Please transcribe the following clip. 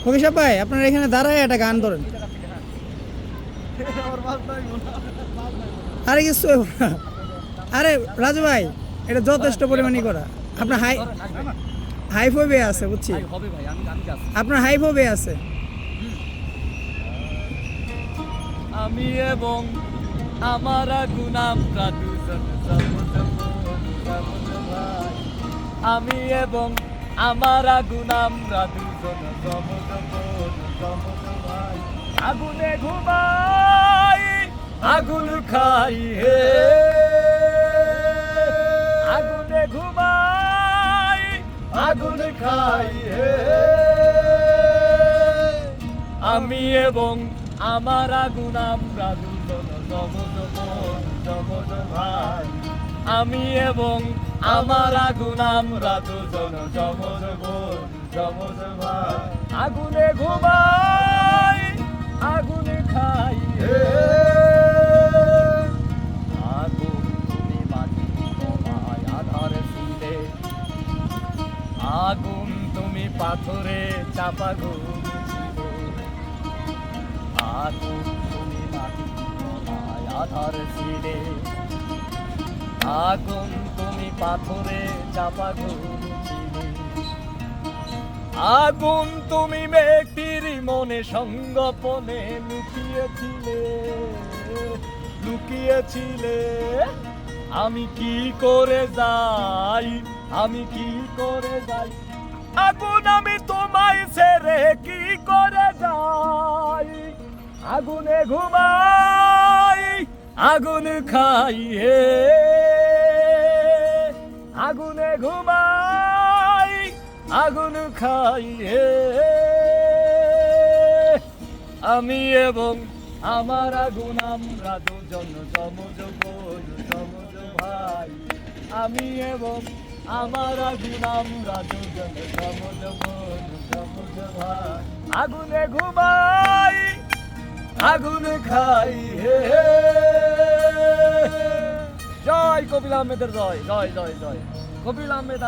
ওকে সাহেব ভাই, আপনারা এখানে দাঁড়ায় একটা গান ধরেন। আরে কিছু হইবো না। আরে রাজু ভাই, এটা যথেষ্ট পরিমাণই করা। আপনার হাইফোবিয়া আছে, বুঝছি। আপনার হাইফোবিয়া আছে। আমি এবং আমার গুনাম দুজন আমি এবং আমার গুনাম দুজন ভাই আগুনে ঘুমাই আগুন খাই হে আগুনে ঘুমাই আগুন খাই হে আমি এবং আমার গুনাম দুজন ভাই আমি এবং আমার গুনাম দুজন ভাই আগুনে ঘুমাই আগুনে খাই হে আগুন তুমি মাটি তোমায় আধার ছিলে আগুন তুমি পাথরে চাপা আগুন তুমি মাটি তোমায় আধার ছিলে আগুন তুমি পাথরে চাপা ছিলে আগুন তুমি ব্যক্তির মনে সঙ্গোপনে লুকিয়েছিলে আমি কি করে যাই আগুন আমি তোমায় ছেড়ে কি করে যাই আগুনে ঘুমাই আগুন খাই হে আগুনে ঘুমাই আগুন খাই হে আমি এবং আমার আগুন আমরা দুজন যমজ ভাই আমি এবং আমার আগুন আমরা দুজন যমজ ভাই আগুনে ঘুমাই আগুন খাই হে জয় কপিল আহমেদের জয় জয় জয় জয় কপিল আহমেদ।